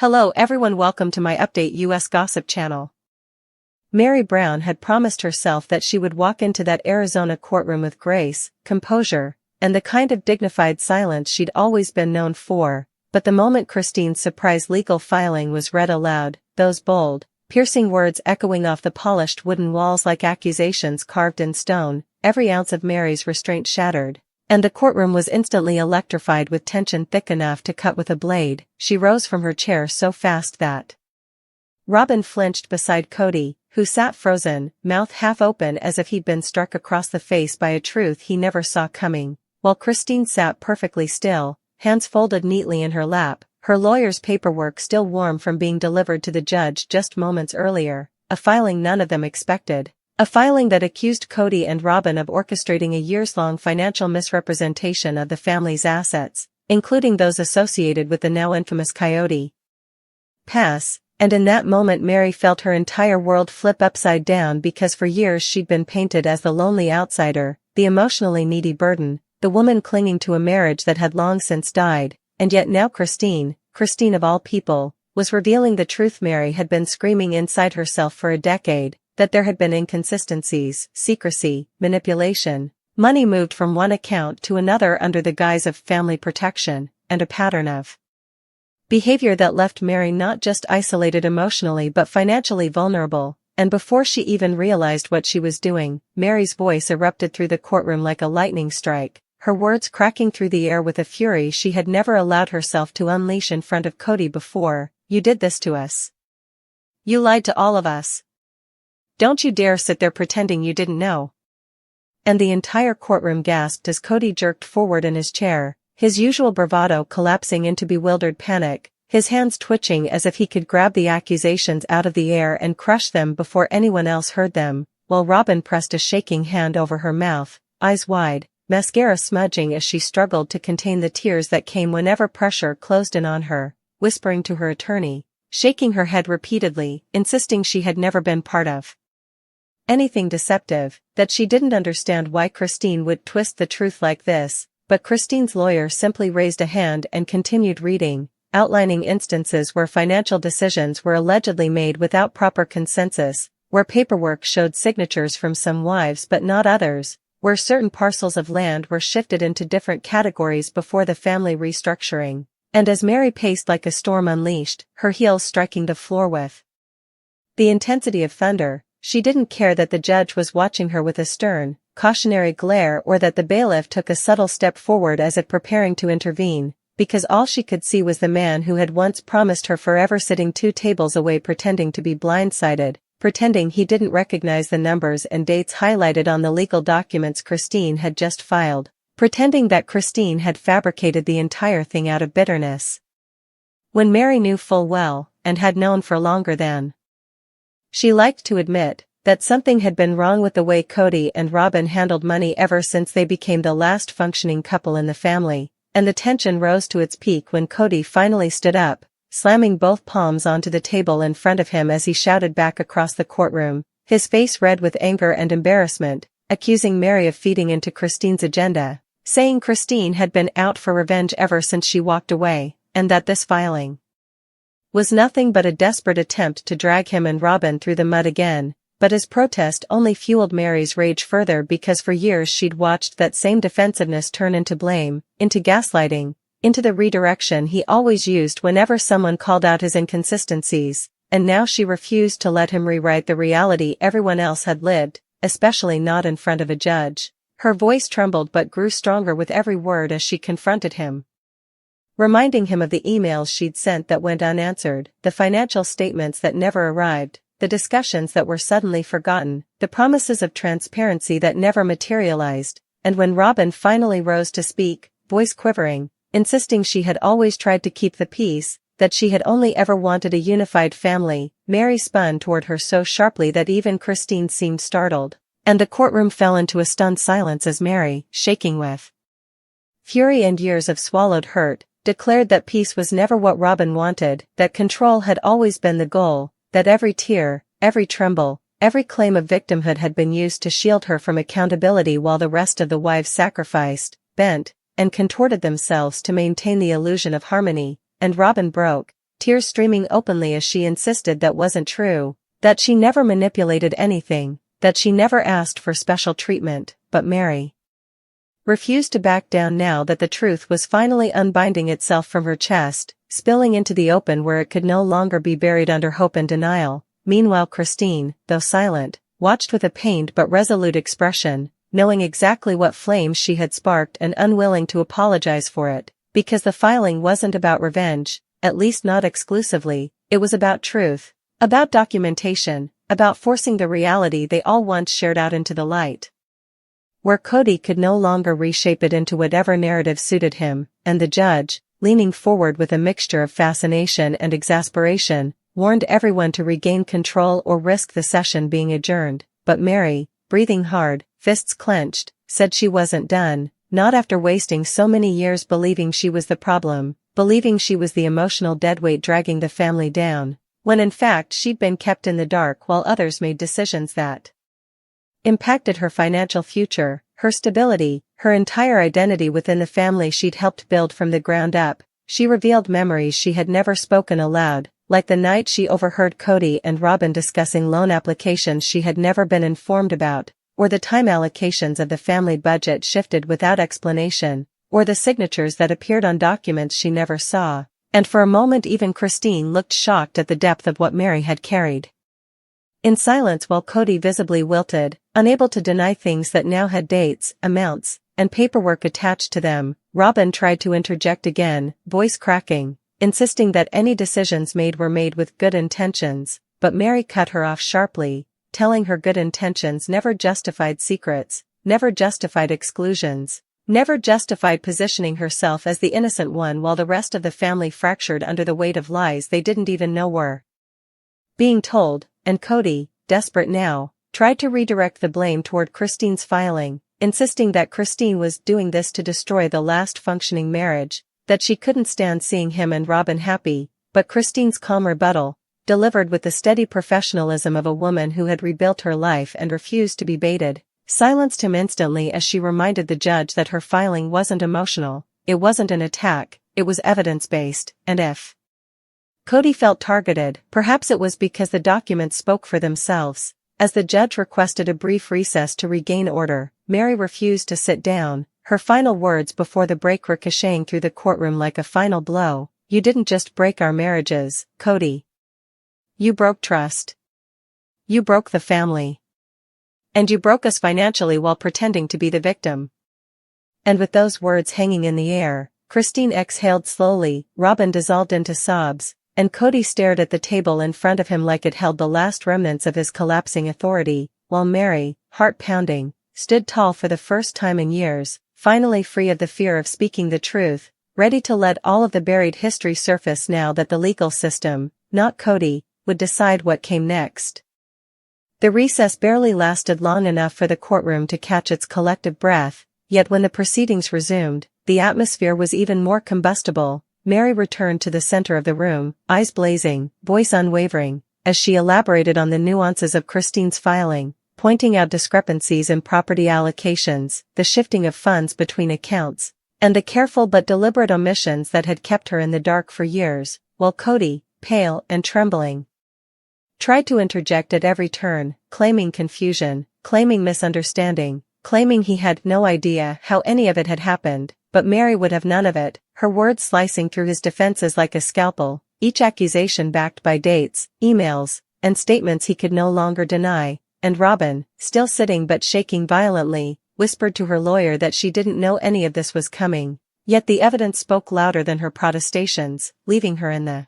Hello everyone, welcome to my update US Gossip channel. Meri Brown had promised herself that she would walk into that Arizona courtroom with grace, composure, and the kind of dignified silence she'd always been known for, but the moment Christine's surprise legal filing was read aloud, those bold, piercing words echoing off the polished wooden walls like accusations carved in stone, every ounce of Meri's restraint shattered. And the courtroom was instantly electrified with tension thick enough to cut with a blade. She rose from her chair so fast that Robyn flinched beside Kody, who sat frozen, mouth half open as if he'd been struck across the face by a truth he never saw coming, while Christine sat perfectly still, hands folded neatly in her lap, her lawyer's paperwork still warm from being delivered to the judge just moments earlier, a filing none of them expected. A filing that accused Kody and Robyn of orchestrating a years-long financial misrepresentation of the family's assets, including those associated with the now infamous Coyote Pass, and in that moment Meri felt her entire world flip upside down because for years she'd been painted as the lonely outsider, the emotionally needy burden, the woman clinging to a marriage that had long since died, and yet now Christine of all people, was revealing the truth Meri had been screaming inside herself for a decade. That there had been inconsistencies, secrecy, manipulation, money moved from one account to another under the guise of family protection, and a pattern of behavior that left Meri not just isolated emotionally but financially vulnerable, and before she even realized what she was doing, Meri's voice erupted through the courtroom like a lightning strike, her words cracking through the air with a fury she had never allowed herself to unleash in front of Kody before. You did this to us. You lied to all of us. Don't you dare sit there pretending you didn't know. And the entire courtroom gasped as Kody jerked forward in his chair, his usual bravado collapsing into bewildered panic, his hands twitching as if he could grab the accusations out of the air and crush them before anyone else heard them, while Robyn pressed a shaking hand over her mouth, eyes wide, mascara smudging as she struggled to contain the tears that came whenever pressure closed in on her, whispering to her attorney, shaking her head repeatedly, insisting she had never been part of anything deceptive, that she didn't understand why Christine would twist the truth like this, but Christine's lawyer simply raised a hand and continued reading, outlining instances where financial decisions were allegedly made without proper consensus, where paperwork showed signatures from some wives but not others, where certain parcels of land were shifted into different categories before the family restructuring, and as Meri paced like a storm unleashed, her heels striking the floor with the intensity of thunder, she didn't care that the judge was watching her with a stern, cautionary glare or that the bailiff took a subtle step forward as if preparing to intervene, because all she could see was the man who had once promised her forever sitting 2 tables away pretending to be blindsided, pretending he didn't recognize the numbers and dates highlighted on the legal documents Christine had just filed, pretending that Christine had fabricated the entire thing out of bitterness. When Meri knew full well, and had known for longer than she liked to admit, that something had been wrong with the way Kody and Robyn handled money ever since they became the last functioning couple in the family, and the tension rose to its peak when Kody finally stood up, slamming both palms onto the table in front of him as he shouted back across the courtroom, his face red with anger and embarrassment, accusing Meri of feeding into Christine's agenda, saying Christine had been out for revenge ever since she walked away, and that this filing was nothing but a desperate attempt to drag him and Robyn through the mud again, but his protest only fueled Meri's rage further because for years she'd watched that same defensiveness turn into blame, into gaslighting, into the redirection he always used whenever someone called out his inconsistencies, and now she refused to let him rewrite the reality everyone else had lived, especially not in front of a judge. Her voice trembled but grew stronger with every word as she confronted him, reminding him of the emails she'd sent that went unanswered, the financial statements that never arrived, the discussions that were suddenly forgotten, the promises of transparency that never materialized, and when Robyn finally rose to speak, voice quivering, insisting she had always tried to keep the peace, that she had only ever wanted a unified family, Meri spun toward her so sharply that even Christine seemed startled, and the courtroom fell into a stunned silence as Meri, shaking with fury and years of swallowed hurt, declared that peace was never what Robyn wanted, that control had always been the goal, that every tear, every tremble, every claim of victimhood had been used to shield her from accountability while the rest of the wives sacrificed, bent, and contorted themselves to maintain the illusion of harmony, and Robyn broke, tears streaming openly as she insisted that wasn't true, that she never manipulated anything, that she never asked for special treatment, but Meri refused to back down now that the truth was finally unbinding itself from her chest, spilling into the open where it could no longer be buried under hope and denial. Meanwhile Christine, though silent, watched with a pained but resolute expression, knowing exactly what flames she had sparked and unwilling to apologize for it, because the filing wasn't about revenge, at least not exclusively, it was about truth, about documentation, about forcing the reality they all once shared out into the light, where Kody could no longer reshape it into whatever narrative suited him, and the judge, leaning forward with a mixture of fascination and exasperation, warned everyone to regain control or risk the session being adjourned, but Meri, breathing hard, fists clenched, said she wasn't done, not after wasting so many years believing she was the problem, believing she was the emotional deadweight dragging the family down, when in fact she'd been kept in the dark while others made decisions that impacted her financial future, her stability, her entire identity within the family she'd helped build from the ground up. She revealed memories she had never spoken aloud, like the night she overheard Kody and Robyn discussing loan applications she had never been informed about, or the time allocations of the family budget shifted without explanation, or the signatures that appeared on documents she never saw, and for a moment even Christine looked shocked at the depth of what Meri had carried. In silence while Kody visibly wilted, unable to deny things that now had dates, amounts, and paperwork attached to them, Robyn tried to interject again, voice cracking, insisting that any decisions made were made with good intentions, but Meri cut her off sharply, telling her good intentions never justified secrets, never justified exclusions, never justified positioning herself as the innocent one while the rest of the family fractured under the weight of lies they didn't even know were being told, and Kody, desperate now, tried to redirect the blame toward Christine's filing, insisting that Christine was doing this to destroy the last functioning marriage, that she couldn't stand seeing him and Robyn happy, but Christine's calm rebuttal, delivered with the steady professionalism of a woman who had rebuilt her life and refused to be baited, silenced him instantly as she reminded the judge that her filing wasn't emotional, it wasn't an attack, it was evidence-based, and if Kody felt targeted, perhaps it was because the documents spoke for themselves. As the judge requested a brief recess to regain order, Meri refused to sit down, her final words before the break ricocheting through the courtroom like a final blow. "You didn't just break our marriages, Kody. You broke trust. You broke the family. And you broke us financially while pretending to be the victim." And with those words hanging in the air, Christine exhaled slowly, Robyn dissolved into sobs, and Kody stared at the table in front of him like it held the last remnants of his collapsing authority, while Meri, heart pounding, stood tall for the first time in years, finally free of the fear of speaking the truth, ready to let all of the buried history surface now that the legal system, not Kody, would decide what came next. The recess barely lasted long enough for the courtroom to catch its collective breath, yet when the proceedings resumed, the atmosphere was even more combustible. Meri returned to the center of the room, eyes blazing, voice unwavering, as she elaborated on the nuances of Christine's filing, pointing out discrepancies in property allocations, the shifting of funds between accounts, and the careful but deliberate omissions that had kept her in the dark for years, while Kody, pale and trembling, tried to interject at every turn, claiming confusion, claiming misunderstanding, claiming he had no idea how any of it had happened, but Meri would have none of it, her words slicing through his defenses like a scalpel, each accusation backed by dates, emails, and statements he could no longer deny, and Robyn, still sitting but shaking violently, whispered to her lawyer that she didn't know any of this was coming, yet the evidence spoke louder than her protestations, leaving her in the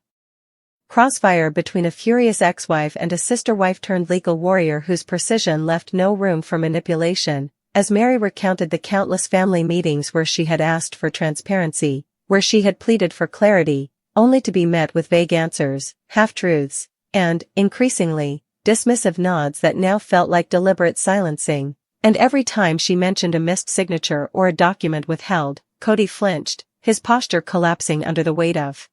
crossfire between a furious ex-wife and a sister-wife turned legal warrior whose precision left no room for manipulation. As Meri recounted the countless family meetings where she had asked for transparency, where she had pleaded for clarity, only to be met with vague answers, half-truths, and, increasingly, dismissive nods that now felt like deliberate silencing, and every time she mentioned a missed signature or a document withheld, Kody flinched, his posture collapsing under the weight of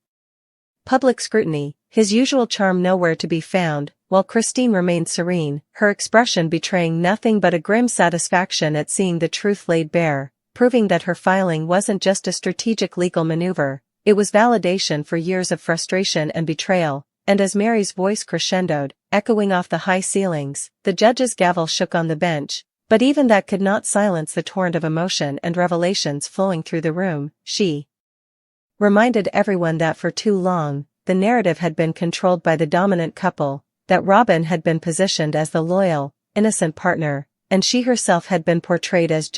public scrutiny, his usual charm nowhere to be found, while Christine remained serene, her expression betraying nothing but a grim satisfaction at seeing the truth laid bare, proving that her filing wasn't just a strategic legal maneuver, It was validation for years of frustration and betrayal, and as Meri's voice crescendoed, echoing off the high ceilings, the judge's gavel shook on the bench, but even that could not silence the torrent of emotion and revelations flowing through the room. She reminded everyone that for too long, the narrative had been controlled by the dominant couple, that Robyn had been positioned as the loyal, innocent partner, and she herself had been portrayed as